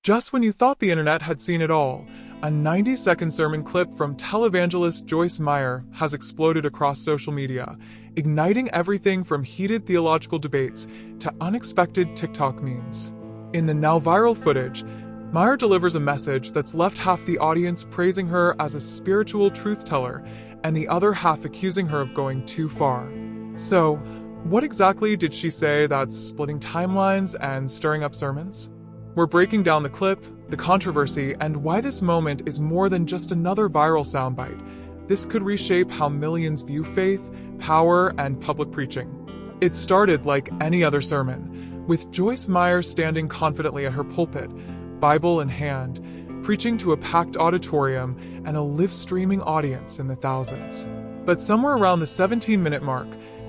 Just when you thought the internet had seen it all, a 90-second sermon clip from televangelist Joyce Meyer has exploded across social media, igniting everything from heated theological debates to unexpected TikTok memes. In the now viral footage, Meyer delivers a message that's left half the audience praising her as a spiritual truth teller and the other half accusing her of going too far. So, what exactly did she say that's splitting timelines and stirring up sermons? We're breaking down the clip, the controversy, and why this moment is more than just another viral soundbite. This could reshape how millions view faith, power, and public preaching. It started like any other sermon, with Joyce Meyer standing confidently at her pulpit, Bible in hand, preaching to a packed auditorium and a live-streaming audience in the thousands. But somewhere around the 17-minute mark,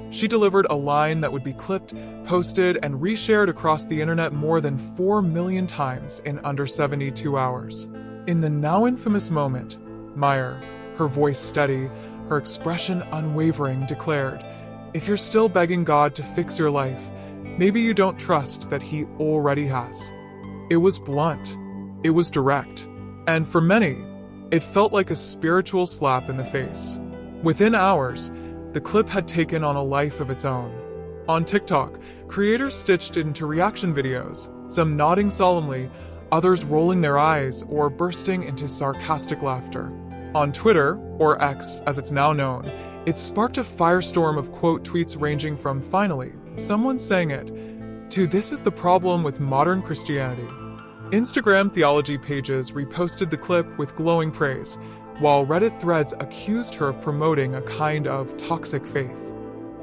she delivered a line that would be clipped, posted, and reshared across the internet more than 4 million times in under 72 hours. In the now infamous moment, Meyer, her voice steady, her expression unwavering, declared, "If you're still begging God to fix your life, maybe you don't trust that He already has." It was blunt. It was direct. And for many, it felt like a spiritual slap in the face. Within hours, the clip had taken on a life of its own. On TikTok, creators stitched it into reaction videos, some nodding solemnly, others rolling their eyes or bursting into sarcastic laughter. On Twitter, or X as it's now known, it sparked a firestorm of quote tweets ranging from "finally, someone's saying it," to "this is the problem with modern Christianity." Instagram theology pages reposted the clip with glowing praise, while Reddit threads accused her of promoting a kind of toxic faith.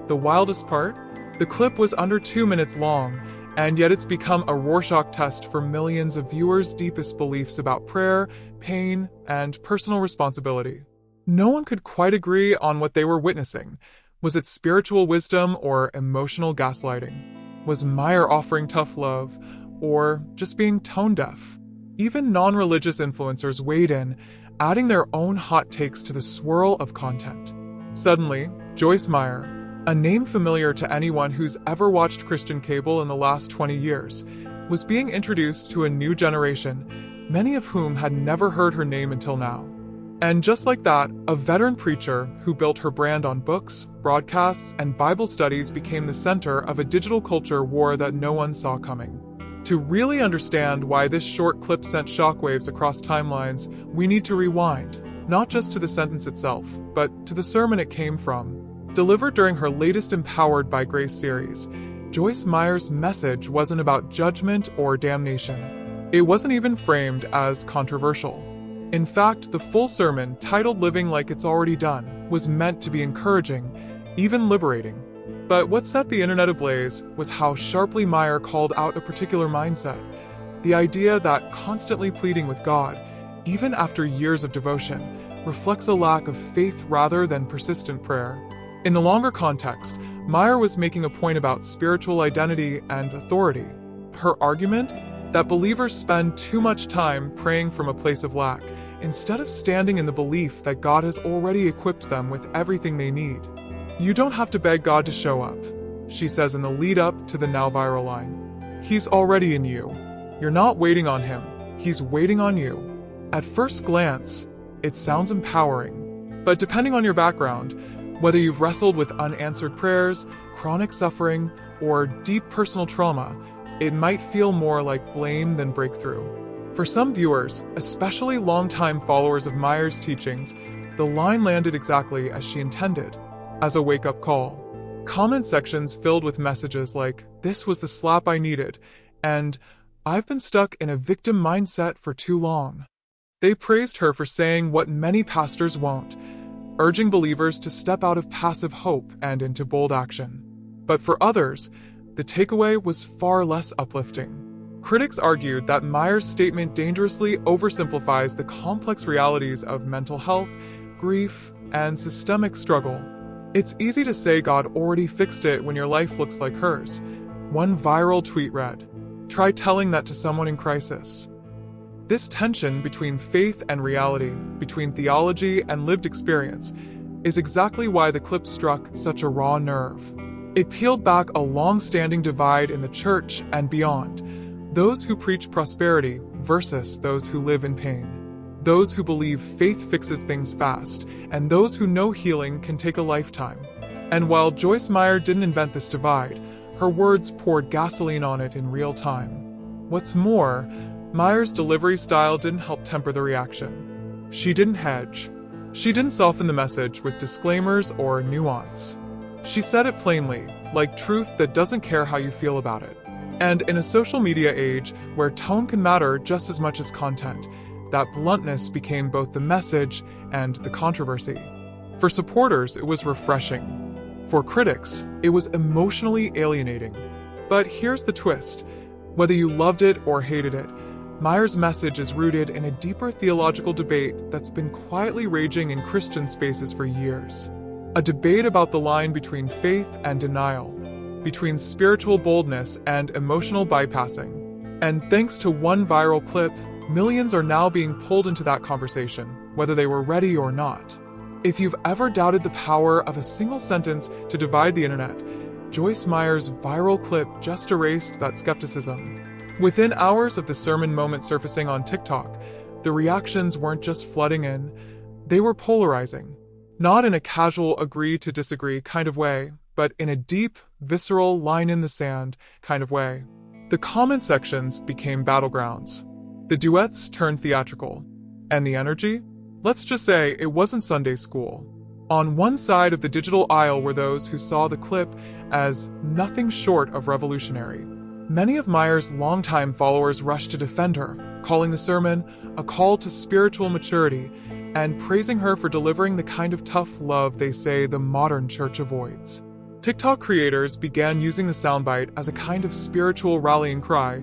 The wildest part? The clip was under 2 minutes long, and yet it's become a Rorschach test for millions of viewers' deepest beliefs about prayer, pain, and personal responsibility. No one could quite agree on what they were witnessing. Was it spiritual wisdom or emotional gaslighting? Was Meyer offering tough love, or just being tone-deaf? Even non-religious influencers weighed in, adding their own hot takes to the swirl of content. Suddenly, Joyce Meyer, a name familiar to anyone who's ever watched Christian cable in the last 20 years, was being introduced to a new generation, many of whom had never heard her name until now. And just like that, a veteran preacher who built her brand on books, broadcasts, and Bible studies became the center of a digital culture war that no one saw coming. To really understand why this short clip sent shockwaves across timelines, we need to rewind, not just to the sentence itself, but to the sermon it came from. Delivered during her latest Empowered by Grace series, Joyce Meyer's message wasn't about judgment or damnation. It wasn't even framed as controversial. In fact, the full sermon, titled "Living Like It's Already Done," was meant to be encouraging, even liberating. But what set the internet ablaze was how sharply Meyer called out a particular mindset, the idea that constantly pleading with God, even after years of devotion, reflects a lack of faith rather than persistent prayer. In the longer context, Meyer was making a point about spiritual identity and authority. Her argument? That believers spend too much time praying from a place of lack, instead of standing in the belief that God has already equipped them with everything they need. "You don't have to beg God to show up," she says in the lead-up to the now viral line. "He's already in you. You're not waiting on Him. He's waiting on you." At first glance, it sounds empowering. But depending on your background, whether you've wrestled with unanswered prayers, chronic suffering, or deep personal trauma, it might feel more like blame than breakthrough. For some viewers, especially longtime followers of Meyer's teachings, the line landed exactly as she intended, as a wake-up call. Comment sections filled with messages like, "This was the slap I needed," and "I've been stuck in a victim mindset for too long." They praised her for saying what many pastors won't, urging believers to step out of passive hope and into bold action. But for others, the takeaway was far less uplifting. Critics argued that Meyer's statement dangerously oversimplifies the complex realities of mental health, grief, and systemic struggle. It's easy to say God already fixed it when your life looks like hers. One viral tweet read, "Try telling that to someone in crisis." This tension between faith and reality, between theology and lived experience, is exactly why the clip struck such a raw nerve. It peeled back a long-standing divide in the church and beyond, Those who preach prosperity versus those who live in pain. Those who believe faith fixes things fast, and those who know healing can take a lifetime. And while Joyce Meyer didn't invent this divide, her words poured gasoline on it in real time. What's more, Meyer's delivery style didn't help temper the reaction. She didn't hedge. She didn't soften the message with disclaimers or nuance. She said it plainly, like truth that doesn't care how you feel about it. And in a social media age where tone can matter just as much as content, that bluntness became both the message and the controversy. For supporters, it was refreshing. For critics, it was emotionally alienating. But here's the twist. Whether you loved it or hated it, Meyer's message is rooted in a deeper theological debate that's been quietly raging in Christian spaces for years. A debate about the line between faith and denial, between spiritual boldness and emotional bypassing. And thanks to one viral clip, millions are now being pulled into that conversation, whether they were ready or not. If you've ever doubted the power of a single sentence to divide the internet, Joyce Meyer's viral clip just erased that skepticism. Within hours of the sermon moment surfacing on TikTok, the reactions weren't just flooding in, they were polarizing. Not in a casual agree to disagree kind of way, but in a deep, visceral line in the sand kind of way. The comment sections became battlegrounds. The duets turned theatrical. And the energy? Let's just say it wasn't Sunday school. On one side of the digital aisle were those who saw the clip as nothing short of revolutionary. Many of Meyer's longtime followers rushed to defend her, calling the sermon a call to spiritual maturity and praising her for delivering the kind of tough love they say the modern church avoids. TikTok creators began using the soundbite as a kind of spiritual rallying cry,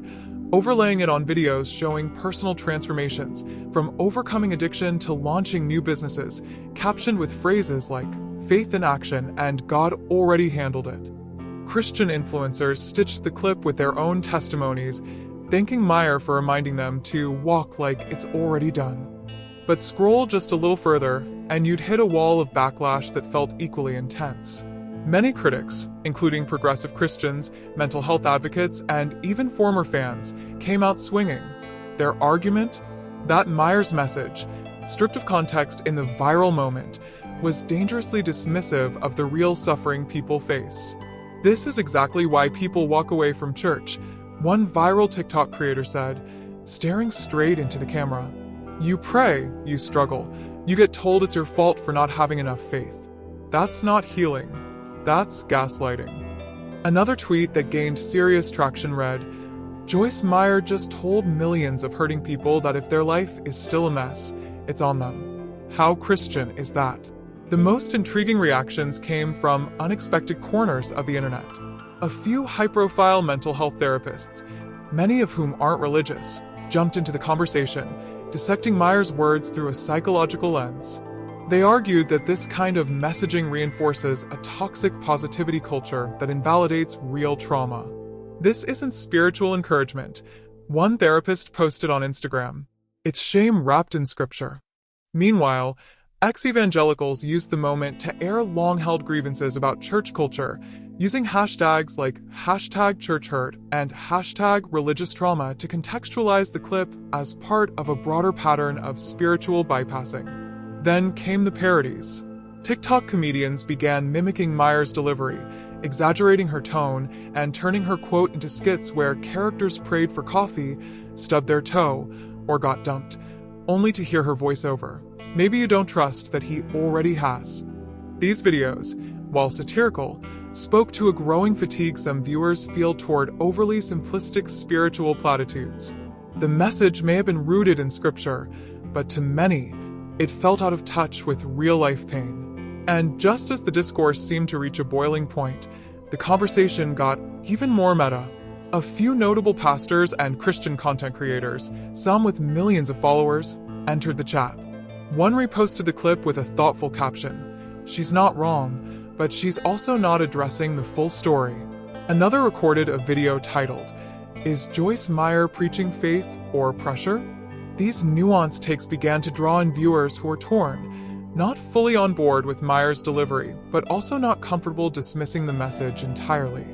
overlaying it on videos showing personal transformations, from overcoming addiction to launching new businesses, captioned with phrases like faith in action and God already handled it. Christian influencers stitched the clip with their own testimonies, thanking Meyer for reminding them to walk like it's already done. But scroll just a little further, and you'd hit a wall of backlash that felt equally intense. Many critics, including progressive Christians, mental health advocates, and even former fans, came out swinging. Their argument? That Meyer's message, stripped of context in the viral moment, was dangerously dismissive of the real suffering people face. This is exactly why people walk away from church, one viral TikTok creator said, staring straight into the camera. You pray, you struggle. You get told it's your fault for not having enough faith. That's not healing. That's gaslighting. Another tweet that gained serious traction read, Joyce Meyer just told millions of hurting people that if their life is still a mess, it's on them. How Christian is that? The most intriguing reactions came from unexpected corners of the internet. A few high-profile mental health therapists, many of whom aren't religious, jumped into the conversation, dissecting Meyer's words through a psychological lens. They argued that this kind of messaging reinforces a toxic positivity culture that invalidates real trauma. This isn't spiritual encouragement. One therapist posted on Instagram, it's shame wrapped in scripture. Meanwhile, ex-evangelicals used the moment to air long-held grievances about church culture, using hashtags like #ChurchHurt and #ReligiousTrauma to contextualize the clip as part of a broader pattern of spiritual bypassing. Then came the parodies. TikTok comedians began mimicking Meyer's delivery, exaggerating her tone, and turning her quote into skits where characters prayed for coffee, stubbed their toe, or got dumped, only to hear her voiceover. Maybe you don't trust that he already has. These videos, while satirical, spoke to a growing fatigue some viewers feel toward overly simplistic spiritual platitudes. The message may have been rooted in scripture, but to many, it felt out of touch with real-life pain. And just as the discourse seemed to reach a boiling point, the conversation got even more meta. A few notable pastors and Christian content creators, some with millions of followers, entered the chat. One reposted the clip with a thoughtful caption, "She's not wrong, but she's also not addressing the full story." Another recorded a video titled, "Is Joyce Meyer preaching faith or pressure?" These nuanced takes began to draw in viewers who were torn, not fully on board with Meyer's delivery, but also not comfortable dismissing the message entirely.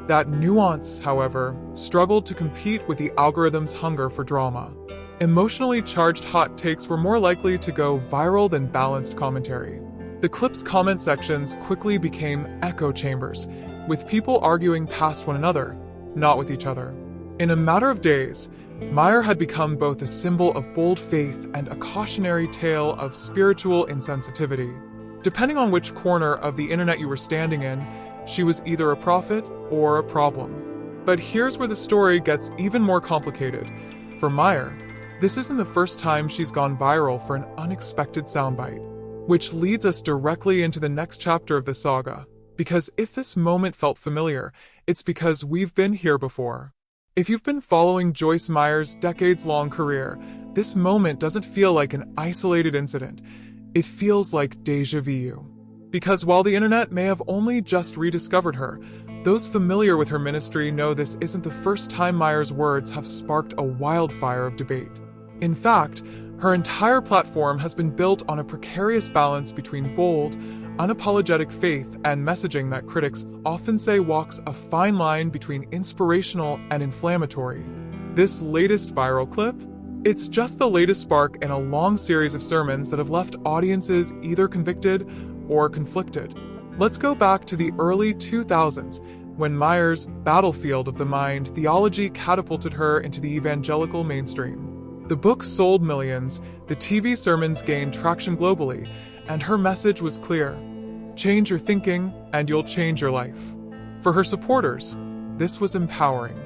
That nuance, however, struggled to compete with the algorithm's hunger for drama. Emotionally charged hot takes were more likely to go viral than balanced commentary. The clip's comment sections quickly became echo chambers, with people arguing past one another, not with each other. In a matter of days, Meyer had become both a symbol of bold faith and a cautionary tale of spiritual insensitivity. Depending on which corner of the internet you were standing in, she was either a prophet or a problem. But here's where the story gets even more complicated. For Meyer, this isn't the first time she's gone viral for an unexpected soundbite. Which leads us directly into the next chapter of the saga. Because if this moment felt familiar, it's because we've been here before. If you've been following Joyce Meyer's decades-long career, this moment doesn't feel like an isolated incident. It feels like déjà vu. Because while the internet may have only just rediscovered her, those familiar with her ministry know this isn't the first time Meyer's words have sparked a wildfire of debate. In fact, her entire platform has been built on a precarious balance between bold, unapologetic faith and messaging that critics often say walks a fine line between inspirational and inflammatory. This latest viral clip? It's just the latest spark in a long series of sermons that have left audiences either convicted or conflicted. Let's go back to the early 2000s, when Meyer's battlefield of the mind theology catapulted her into the evangelical mainstream. The book sold millions, the TV sermons gained traction globally, and her message was clear. Change your thinking, and you'll change your life. For her supporters, this was empowering.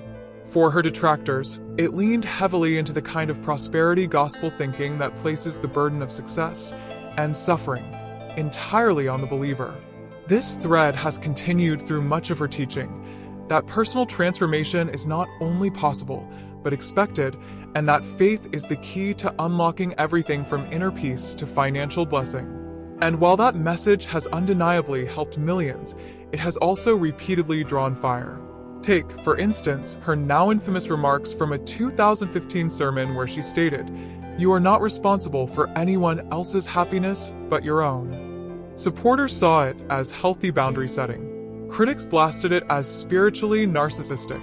For her detractors, it leaned heavily into the kind of prosperity gospel thinking that places the burden of success and suffering entirely on the believer. This thread has continued through much of her teaching, that personal transformation is not only possible, but expected, and that faith is the key to unlocking everything from inner peace to financial blessing. And while that message has undeniably helped millions, it has also repeatedly drawn fire. Take, for instance, her now infamous remarks from a 2015 sermon where she stated, "You are not responsible for anyone else's happiness but your own." Supporters saw it as healthy boundary setting. Critics blasted it as spiritually narcissistic.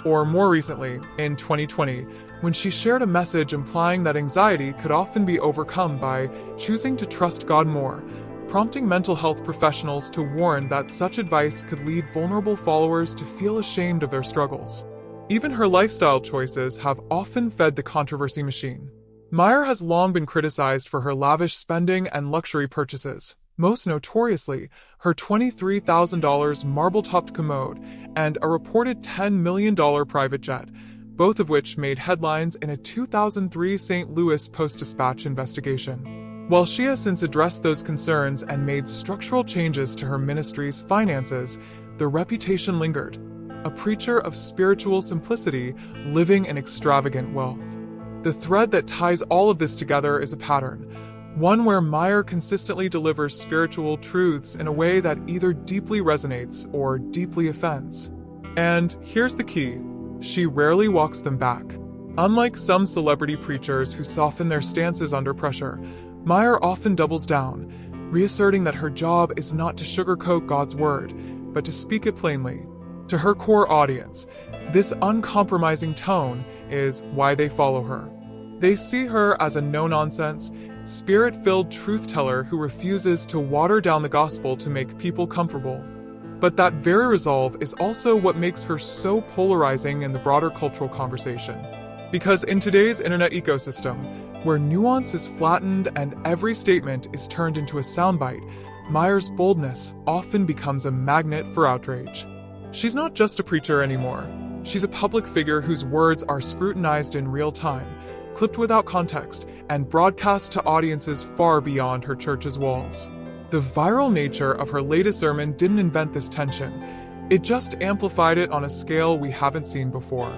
Or more recently, in 2020, when she shared a message implying that anxiety could often be overcome by choosing to trust God more, prompting mental health professionals to warn that such advice could lead vulnerable followers to feel ashamed of their struggles. Even her lifestyle choices have often fed the controversy machine. Meyer has long been criticized for her lavish spending and luxury purchases, most notoriously her $23,000 marble-topped commode and a reported $10 million private jet, both of which made headlines in a 2003 St. Louis Post-Dispatch investigation. While she has since addressed those concerns and made structural changes to her ministry's finances, the reputation lingered, a preacher of spiritual simplicity living in extravagant wealth. The thread that ties all of this together is a pattern, one where Meyer consistently delivers spiritual truths in a way that either deeply resonates or deeply offends. And here's the key, she rarely walks them back. Unlike some celebrity preachers who soften their stances under pressure, Meyer often doubles down, reasserting that her job is not to sugarcoat God's word, but to speak it plainly. To her core audience, this uncompromising tone is why they follow her. They see her as a no-nonsense, spirit-filled truth-teller who refuses to water down the gospel to make people comfortable. But that very resolve is also what makes her so polarizing in the broader cultural conversation. Because in today's internet ecosystem, where nuance is flattened and every statement is turned into a soundbite, Meyer's boldness often becomes a magnet for outrage. She's not just a preacher anymore. She's a public figure whose words are scrutinized in real time, clipped without context, and broadcast to audiences far beyond her church's walls. The viral nature of her latest sermon didn't invent this tension. It just amplified it on a scale we haven't seen before.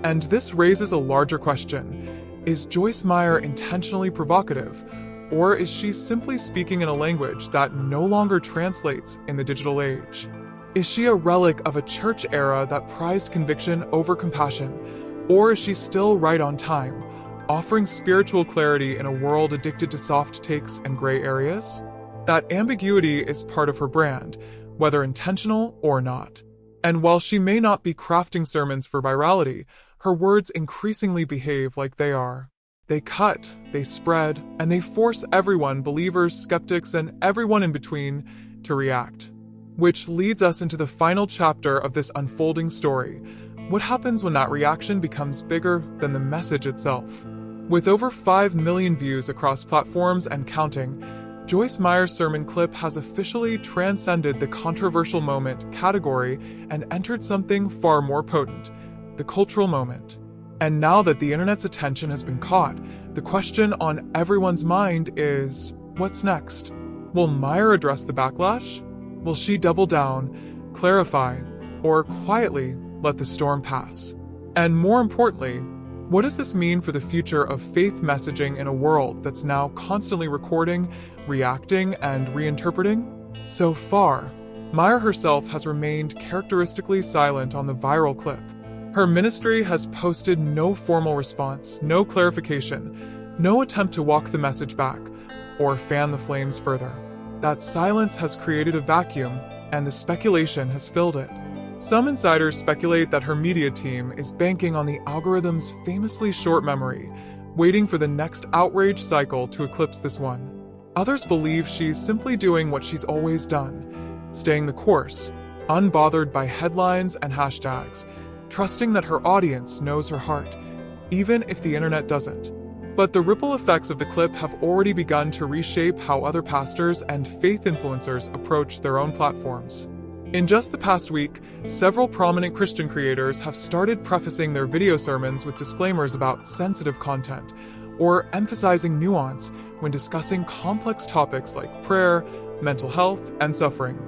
And this raises a larger question. Is Joyce Meyer intentionally provocative, or is she simply speaking in a language that no longer translates in the digital age? Is she a relic of a church era that prized conviction over compassion, or is she still right on time, offering spiritual clarity in a world addicted to soft takes and gray areas? That ambiguity is part of her brand, whether intentional or not. And while she may not be crafting sermons for virality, her words increasingly behave like they are. They cut, they spread, and they force everyone, believers, skeptics, and everyone in between, to react. Which leads us into the final chapter of this unfolding story. What happens when that reaction becomes bigger than the message itself? With over 5 million views across platforms and counting, Joyce Meyer's sermon clip has officially transcended the controversial moment category and entered something far more potent, the cultural moment. And now that the internet's attention has been caught, the question on everyone's mind is, what's next? Will Meyer address the backlash? Will she double down, clarify, or quietly let the storm pass? And more importantly, what does this mean for the future of faith messaging in a world that's now constantly recording, reacting, and reinterpreting? So far, Meyer herself has remained characteristically silent on the viral clip. Her ministry has posted no formal response, no clarification, no attempt to walk the message back, or fan the flames further. That silence has created a vacuum, and the speculation has filled it. Some insiders speculate that her media team is banking on the algorithm's famously short memory, waiting for the next outrage cycle to eclipse this one. Others believe she's simply doing what she's always done, staying the course, unbothered by headlines and hashtags, trusting that her audience knows her heart, even if the internet doesn't. But the ripple effects of the clip have already begun to reshape how other pastors and faith influencers approach their own platforms. In just the past week, several prominent Christian creators have started prefacing their video sermons with disclaimers about sensitive content, or emphasizing nuance when discussing complex topics like prayer, mental health, and suffering.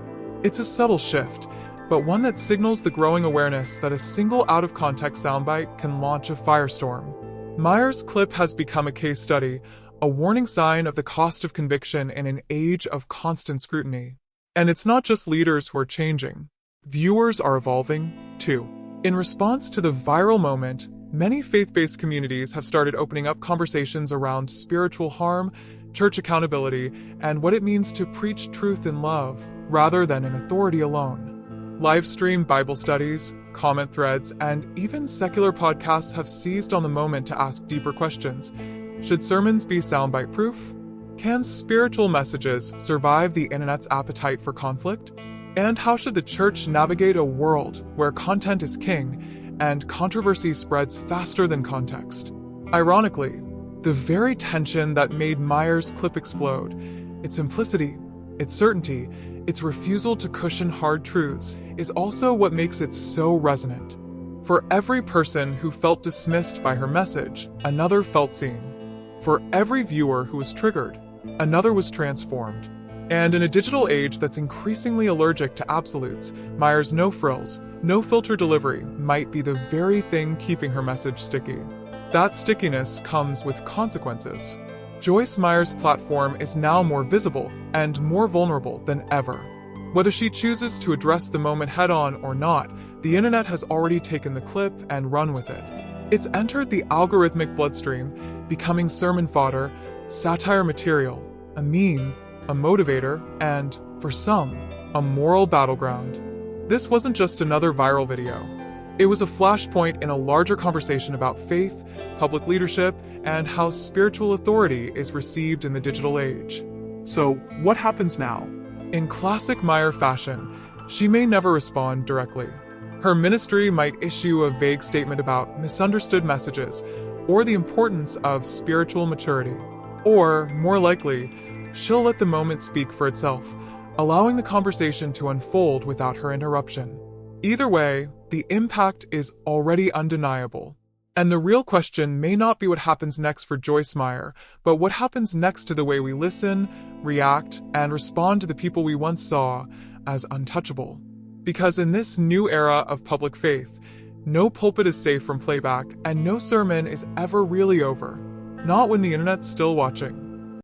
It's a subtle shift, but one that signals the growing awareness that a single out-of-context soundbite can launch a firestorm. Meyer's clip has become a case study, a warning sign of the cost of conviction in an age of constant scrutiny. And it's not just leaders who are changing. Viewers are evolving, too. In response to the viral moment, many faith-based communities have started opening up conversations around spiritual harm, church accountability, and what it means to preach truth in love, rather than in authority alone. Live-streamed Bible studies, comment threads, and even secular podcasts have seized on the moment to ask deeper questions. Should sermons be soundbite-proof? Can spiritual messages survive the internet's appetite for conflict? And how should the church navigate a world where content is king and controversy spreads faster than context? Ironically, the very tension that made Meyer's clip explode, its simplicity, its certainty, its refusal to cushion hard truths, is also what makes it so resonant. For every person who felt dismissed by her message, another felt seen. For every viewer who was triggered, another was transformed. And in a digital age that's increasingly allergic to absolutes, Meyer's no-frills, no-filter delivery might be the very thing keeping her message sticky. That stickiness comes with consequences. Joyce Meyer's platform is now more visible and more vulnerable than ever. Whether she chooses to address the moment head-on or not, the internet has already taken the clip and run with it. It's entered the algorithmic bloodstream, becoming sermon fodder, satire material, a meme, a motivator, and, for some, a moral battleground. This wasn't just another viral video. It was a flashpoint in a larger conversation about faith, public leadership, and how spiritual authority is received in the digital age. So, what happens now? In classic Meyer fashion, she may never respond directly. Her ministry might issue a vague statement about misunderstood messages or the importance of spiritual maturity. Or, more likely, she'll let the moment speak for itself, allowing the conversation to unfold without her interruption. Either way, the impact is already undeniable. And the real question may not be what happens next for Joyce Meyer, but what happens next to the way we listen, react, and respond to the people we once saw as untouchable. Because in this new era of public faith, no pulpit is safe from playback, and no sermon is ever really over. Not when the internet's still watching.